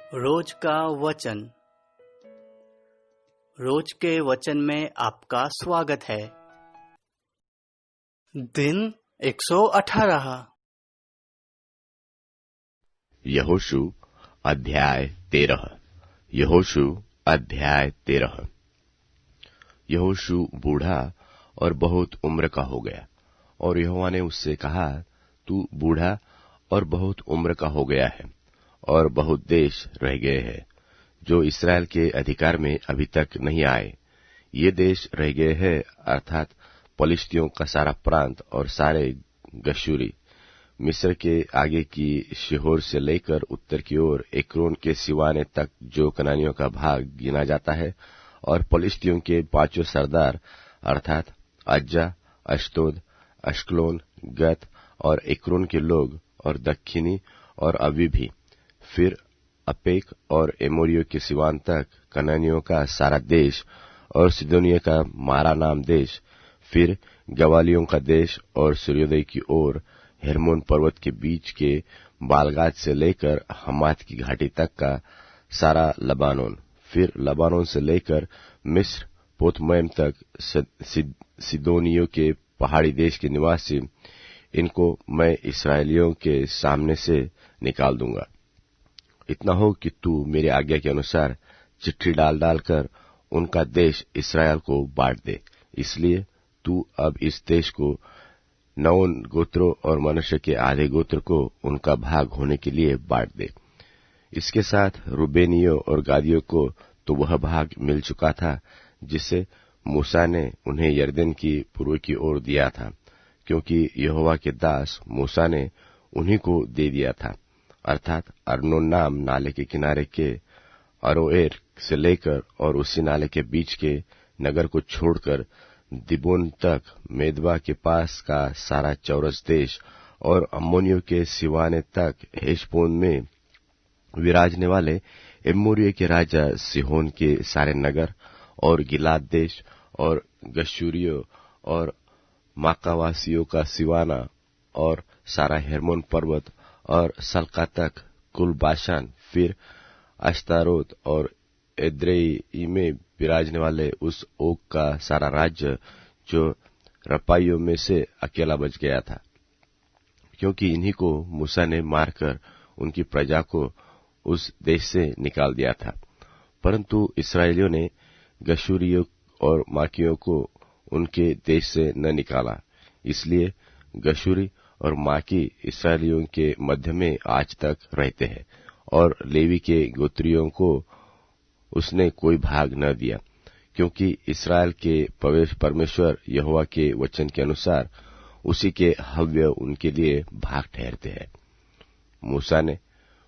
रोज का वचन। रोज के वचन में आपका स्वागत है। दिन 118। यहोशू अध्याय 13। यहोशू अध्याय 13। यहोशू बूढ़ा और बहुत उम्र का हो गया, और यहोवा ने उससे कहा, तू बूढ़ा और बहुत उम्र का हो गया है, और बहुत देश रह गए हैं जो इस्राएल के अधिकार में अभी तक नहीं आए। ये देश रह गए हैं, अर्थात पलिश्तियों का सारा प्रांत और सारे गशूरी, मिस्र के आगे की शिहोर से लेकर उत्तर की ओर एक्रोन के सिवाने तक जो कनानियों का भाग गिना जाता है, और पलिश्तियों के 5 सरदार अर्थात अज्जा, अश्तोद, अश्कलोन, गत और एक्रोन के लोग, और दक्षिणी और अवी भी, फिर अपेक और एमोरियों के सिवान तक कनानियों का सारा देश, और सिदोनिया का मारा नाम देश, फिर गवालियों का देश, और सूर्योदय की ओर हेर्मोन पर्वत के बीच के बालगाद से लेकर हमात की घाटी तक का सारा लबानोन, फिर लबानोन से लेकर मिस्र पोतमैम तक सिदोनियों के पहाड़ी देश के निवासी, इनको मैं इस्राएलियों के सामने से निकाल दूंगा। इतना हो कि तू मेरी आज्ञा के अनुसार चिट्ठी डाल डालकर उनका देश इस्राएल को बांट दे। इसलिए तू अब इस देश को 9 गोत्रों और मनुष्य के आधे गोत्र को उनका भाग होने के लिए बांट दे। इसके साथ रूबेनियों और गादियों को तो वह भाग मिल चुका था जिसे मूसा ने उन्हें यरदन की पूर्व की ओर दिया था, क्योंकि यहोवा के दास मूसा ने उन्हीं को दे दिया था, अर्थात अर्नोन नाम नाले के किनारे के अरोएर से लेकर और उसी नाले के बीच के नगर को छोड़कर दिबोन तक मेदबा के पास का सारा चौरस देश, और अम्मोनियों के सिवाने तक हेशबोन में विराजने वाले एमोरियों के राजा सिहोन के सारे नगर, और गिलाद देश, और गशूरियों और माकावासियों का सिवाना, और सारा हेर्मोन पर्वत और सल्का तक कुल बाशान, फिर अश्तारोत और एद्रेई में विराजने वाले उस ओक का सारा राज्य जो रपाइयों में से अकेला बच गया था, क्योंकि इन्हीं को मूसा ने मारकर उनकी प्रजा को उस देश से निकाल दिया था। परंतु इस्राएलियों ने गशूरियों और माकियों को उनके देश से न निकाला, इसलिए गशूरी और माकी इस्राएलियों के मध्य में आज तक रहते हैं, और लेवी के गोत्रियों को उसने कोई भाग न दिया, क्योंकि इस्राएल के परमेश्वर यहोवा के वचन के अनुसार उसी के हव्य उनके लिए भाग ठहरते हैं। मूसा ने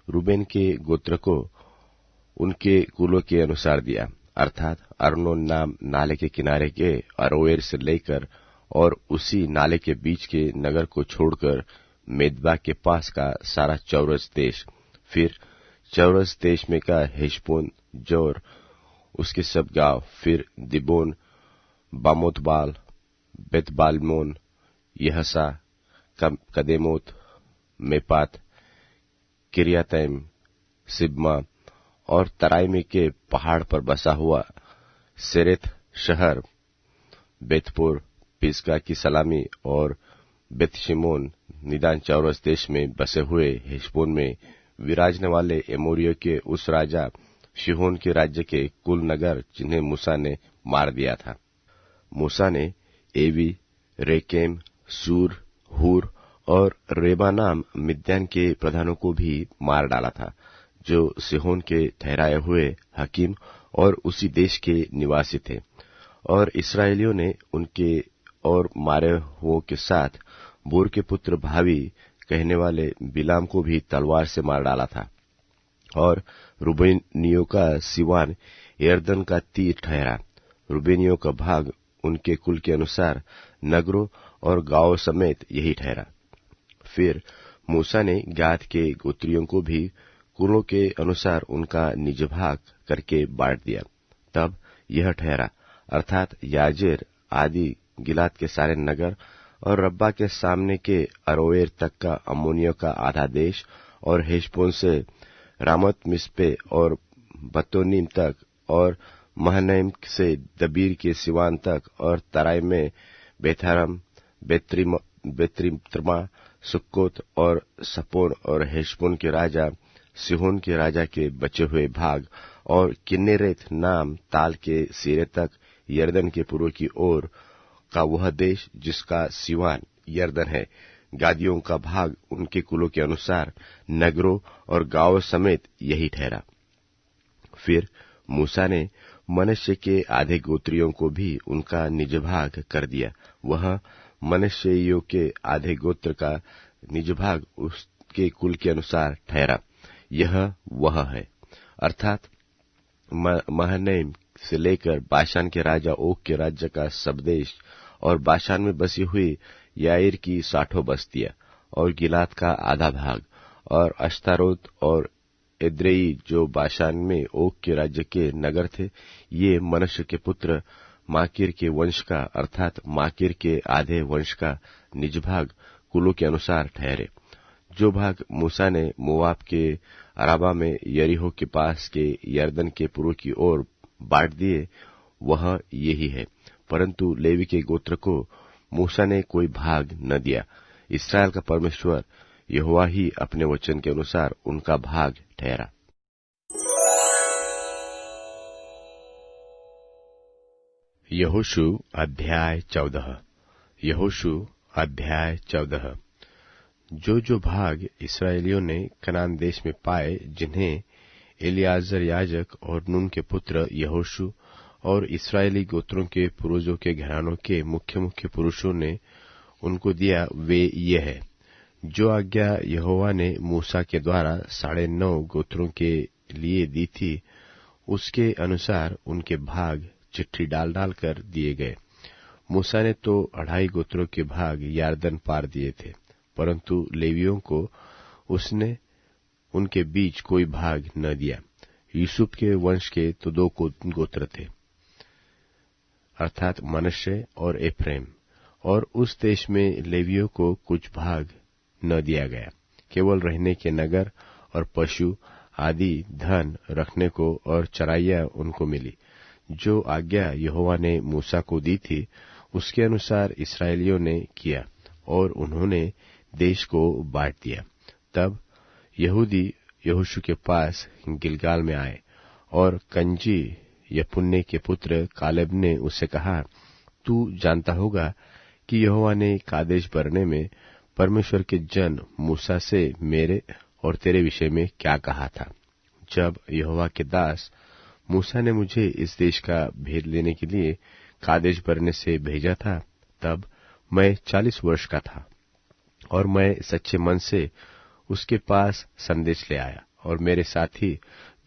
रूबेन के गोत्र को उनके कुलों के अनुसार दिया, अर्थात अर्नोन नाम नाले के किनारे के अरोएर से लेकर और उसी नाले के बीच के नगर को छोड़कर मेदबा के पास का सारा चौरस देश, फिर चौरस देश में का हेशबोन जोर उसके सब गांव, फिर दिबोन, बामोतबाल, बेतबालमोन, यहसा, कदेमोत, मेपात, किरियातैम, सिब्मा, और तराइमी के पहाड़ पर बसा हुआ सेरेथ शहर, बेतपुर, पिस्गा की सलामी, और बेतशिमोन, निदान चौरस देश में बसे हुए हेशबोन में विराजने वाले एमोरियों के उस राजा शिहोन के राज्य के कुल नगर जिन्हें मूसा ने मार दिया था। मूसा ने एवी, रेकेम, सूर, हूर और रेबा नाम मिद्यान के प्रधानों को भी मार डाला था, जो सिहोन के ठहराए हुए हकीम और उसी देश के निवासी थे। और इस्राएलियों ने उनके और मारे हुओं के साथ बोर के पुत्र भावी कहने वाले बिलाम को भी तलवार से मार डाला था। और रूबेनियों का सिवान यरदन का तीर ठहरा। रूबेनियों का भाग उनके कुल के अनुसार नगरों और गांवों समेत यही ठहरा। फिर मूसा ने गाद के गोत्रियों को भी कुलों के अनुसार उनका निज भाग करके बांट दिया। तब यह ठहरा, अर्थात याजेर आदि गिलाद के सारे नगर, और रब्बा के सामने के अरोएर तक का अम्मोनियों का आधा देश, और हेशबोन से रामत मिस्पे और बतोनीम तक, और महनैम से दबीर के सिवान तक, और तराई में बेथारम, बेत्रिमा, सुक्कोत और सपोन और हेशबोन के राजा, सिहोन के राजा के बचे हुए भाग, और किन्नेरेत नाम ताल के सिरे तक यरदन के पूर्व की ओर का वह देश जिसका सिवान यरदन है, गादियों का भाग उनके कुलों के अनुसार नगरों और गांवों समेत यही ठहरा। फिर मूसा ने मनश्शे के आधे गोत्रियों को भी उनका निज भाग कर दिया। वह मनश्शेइयों के आधे गोत्र का निज भाग उसके कुल के अनुसार ठहरा। यह वह है, अर्थात महनैम से लेकर बाशान के राजा ओग के राज्य का सब देश, और बाशान में बसी हुई याईर की 60 बस्तियां, और गिलाद का आधा भाग, और अश्तारोत और एद्रेई जो बाशान में ओग के राज्य के नगर थे। ये मनश्शे के पुत्र माकीर के वंश का, अर्थात माकीर के आधे वंश का निज भाग कुलों के अनुसार ठहरे। जो भाग मूसा ने मोआब के अराबा में यरीहो के पास के यरदन के पूर्व की ओर बांट दिए, वह यही है। परंतु लेवी के गोत्र को मूसा ने कोई भाग न दिया। इस्राएल का परमेश्वर यहोवा ही अपने वचन के अनुसार उनका भाग ठहरा। यहोशू अध्याय 14। यहोशू अध्याय 14। जो भाग इसराइलियों ने कनान देश में पाए, जिन्हें एलियाजर याजक और नून के पुत्र यहोशू और इसराइली गोत्रों के पूर्वजों के घरानों के मुख्य मुख्य पुरुषों ने उनको दिया, वे ये है जो आज्ञा यहोवा ने मूसा के द्वारा 9.5 गोत्रों के लिए दी थी, उसके अनुसार उनके भाग चिट्ठी डाल डाल कर दिए गए। मूसा ने तो 2.5 गोत्रों के भाग यारदन पार दिए थे, परंतु लेवियों को उसने उनके बीच कोई भाग न दिया। यूसुफ के वंश के तो 2 गोत्र थे, अर्थात मनश्शे और एफ्रेम, और उस देश में लेवियों को कुछ भाग न दिया गया। केवल रहने के नगर और पशु आदि धन रखने को और चराइयां उनको मिली। जो आज्ञा यहोवा ने मूसा को दी थी, उसके अनुसार इसराइलियों ने किया, और उन्होंने देश को बांट दिया। तब यहूदी यहोशू के पास गिलगाल में आए, और कंजी यपुन्ने के पुत्र कालेब ने उससे कहा, तू जानता होगा कि यहोवा ने कादेश बरने में परमेश्वर के जन मूसा से मेरे और तेरे विषय में क्या कहा था। जब यहोवा के दास मूसा ने मुझे इस देश का भेद लेने के लिए कादेश बरने से भेजा था, तब मैं 40 वर्ष का था, और मैं सच्चे मन से उसके पास संदेश ले आया, और मेरे साथी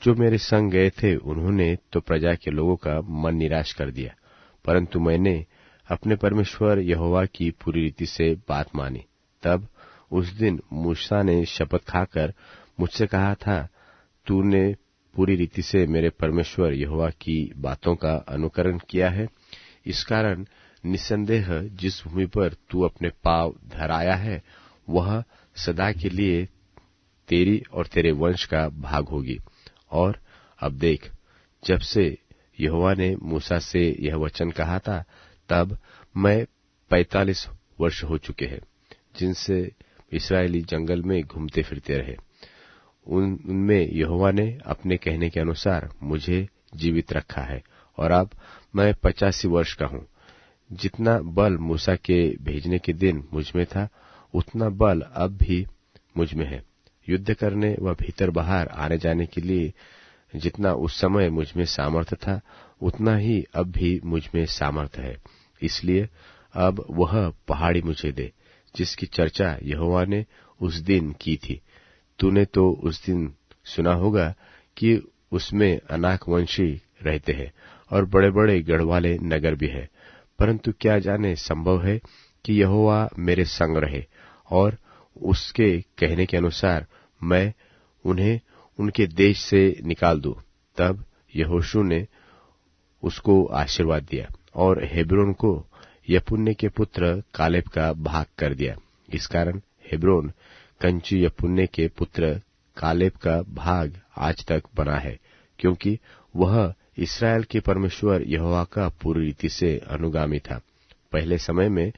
जो मेरे संग गए थे, उन्होंने तो प्रजा के लोगों का मन निराश कर दिया। परंतु मैंने अपने परमेश्वर यहोवा की पूरी रीति से बात मानी। तब उस दिन मूसा ने शपथ खाकर मुझसे कहा था, तूने पूरी रीति से मेरे परमेश्वर यहोवा की बातों का अनुकरण किया है। इस कारण निसंदेह जिस भूमि पर तू अपने पांव धराया है, वह सदा के लिए तेरी और तेरे वंश का भाग होगी। और अब देख, जब से यहोवा ने मूसा से यह वचन कहा था, तब मैं 45 वर्ष हो चुके हैं, जिनसे इस्राएली जंगल में घूमते फिरते रहे। उनमें यहोवा ने अपने कहने के अनुसार मुझे जीवित रखा है, और अब मैं 85 वर्ष का हूँ। जितना बल मूसा के भेजने के दिन मुझ में था, उतना बल अब भी मुझ में है। युद्ध करने व भीतर बाहर आने जाने के लिए जितना उस समय मुझ में सामर्थ्य था, उतना ही अब भी मुझ में सामर्थ्य है। इसलिए अब वह पहाड़ी मुझे दे, जिसकी चर्चा यहोवा ने उस दिन की थी। तूने तो उस दिन सुना होगा कि उसमें अनाक वंशी रहते हैं, और बड़े बड़े गढ़ वाले नगर भी है। परंतु क्या जाने संभव है कि यहोवा मेरे संग रहे, और उसके कहने के अनुसार मैं उन्हें उनके देश से निकाल दूं। तब यहोशू ने उसको आशीर्वाद दिया, और हेब्रोन को यपुन्ने के पुत्र कालेब का भाग कर दिया। इस कारण हेब्रोन कंची यपुन्ने के पुत्र कालेब का भाग आज तक बना है, क्योंकि वह इस्राएल के परमेश्वर यहोवा का पूरी रीति से अनुगामी था। पहले समय में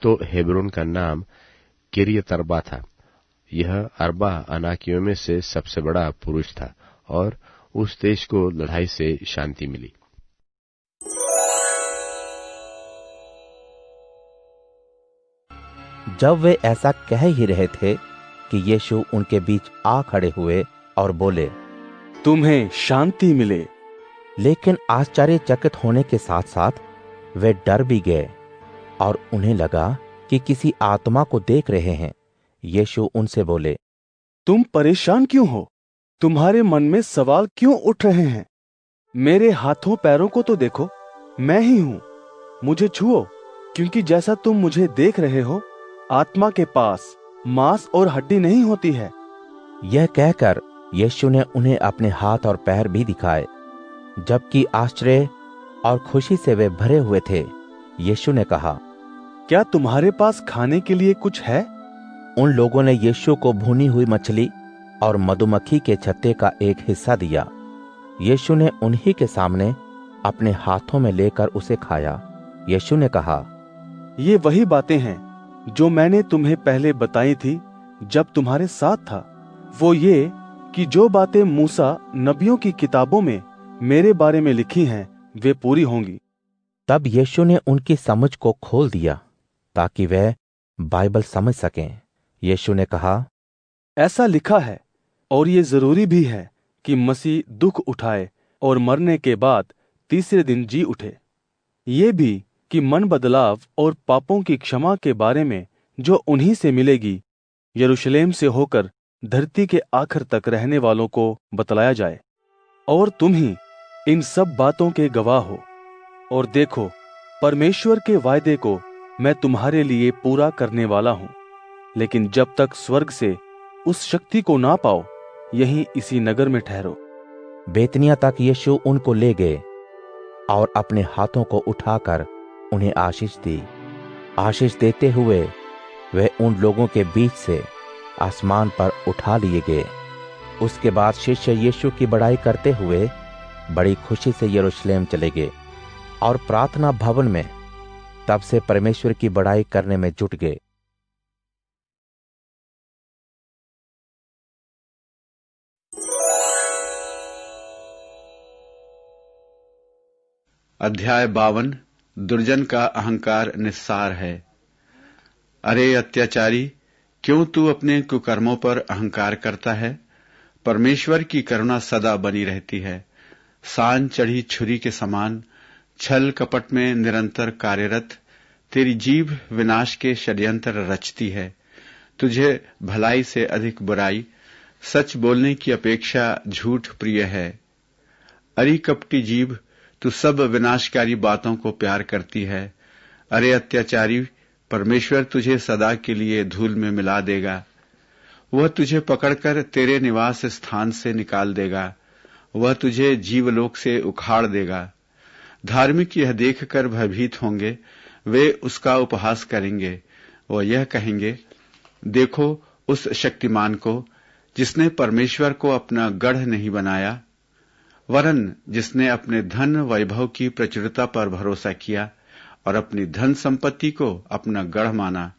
तो हेब्रोन का नाम किर्यत अर्बा था। यह अर्बा अनाकियों में से सबसे बड़ा पुरुष था और उस देश को लड़ाई से शांति मिली। जब वे ऐसा कह ही रहे थे कि यीशु उनके बीच आ खड़े हुए और बोले, तुम्हें शांति मिले। लेकिन आश्चर्यचकित होने के साथ साथ वे डर भी गए और उन्हें लगा कि किसी आत्मा को देख रहे हैं। यीशु उनसे बोले, तुम परेशान क्यों हो? तुम्हारे मन में सवाल क्यों उठ रहे हैं? मेरे हाथों पैरों को तो देखो, मैं ही हूं। मुझे छुओ, क्योंकि जैसा तुम मुझे देख रहे हो, आत्मा के पास मांस और हड्डी नहीं होती है। यह कहकर यीशु ने उन्हें अपने हाथ और पैर भी दिखाए। जबकि आश्चर्य और खुशी से वे भरे हुए थे, यीशु ने कहा, क्या तुम्हारे पास खाने के लिए कुछ है? उन लोगों ने यीशु को भुनी हुई मछली और मधुमक्खी के छत्ते का एक हिस्सा दिया। यीशु ने उन्हीं के सामने अपने हाथों में लेकर उसे खाया। यीशु ने कहा, ये वही बातें हैं जो मैंने तुम्हें पहले बताई थी जब तुम्हारे साथ था। वो ये कि जो बातें मूसा नबियों की किताबों में मेरे बारे में लिखी हैं, वे पूरी होंगी। तब यीशु ने उनकी समझ को खोल दिया ताकि वे बाइबल समझ सकें। यीशु ने कहा, ऐसा लिखा है और ये जरूरी भी है कि मसीह दुख उठाए और मरने के बाद तीसरे दिन जी उठे। ये भी कि मन बदलाव और पापों की क्षमा के बारे में जो उन्हीं से मिलेगी, यरूशलेम से होकर धरती के आखिर तक रहने वालों को बतलाया जाए। और तुम ही इन सब बातों के गवाह हो। और देखो, परमेश्वर के वायदे को मैं तुम्हारे लिए पूरा करने वाला हूं। लेकिन जब तक स्वर्ग से उस शक्ति को ना पाओ, यहीं इसी नगर में ठहरो। बेतनिया तक यीशु उनको ले गए और अपने हाथों को उठाकर उन्हें आशीष दी। आशीष देते हुए वे उन लोगों के बीच से आसमान पर उठा लिए गए। उसके बाद शिष्य यीशु की बड़ाई करते हुए बड़ी खुशी से यरूशलेम चले गए और प्रार्थना भवन में तब से परमेश्वर की बड़ाई करने में जुट गए। अध्याय 52। दुर्जन का अहंकार निस्सार है। अरे अत्याचारी, क्यों तू अपने कुकर्मों पर अहंकार करता है? परमेश्वर की करुणा सदा बनी रहती है। सान चढ़ी छुरी के समान छल कपट में निरंतर कार्यरत तेरी जीभ विनाश के षड्यंत्र रचती है। तुझे भलाई से अधिक बुराई, सच बोलने की अपेक्षा झूठ प्रिय है। अरे कपटी जीभ, तू सब विनाशकारी बातों को प्यार करती है। अरे अत्याचारी, परमेश्वर तुझे सदा के लिए धूल में मिला देगा। वह तुझे पकड़कर तेरे निवास स्थान से निकाल देगा। वह तुझे जीवलोक से उखाड़ देगा। धार्मिक यह देखकर भयभीत होंगे, वे उसका उपहास करेंगे। वह यह कहेंगे, देखो उस शक्तिमान को, जिसने परमेश्वर को अपना गढ़ नहीं बनाया, वरन जिसने अपने धन वैभव की प्रचुरता पर भरोसा किया और अपनी धन संपत्ति को अपना गढ़ माना।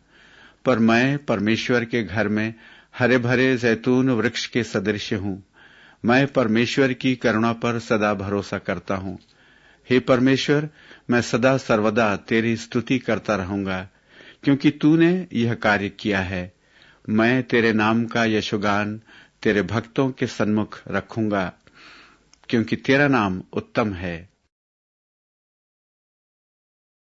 पर मैं परमेश्वर के घर में हरे भरे जैतून वृक्ष के सदृश हूं। मैं परमेश्वर की करुणा पर सदा भरोसा करता हूं। हे परमेश्वर, मैं सदा सर्वदा तेरी स्तुति करता रहूंगा, क्योंकि तूने यह कार्य किया है। मैं तेरे नाम का यशोगान तेरे भक्तों के सन्मुख रखूंगा, क्योंकि तेरा नाम उत्तम है।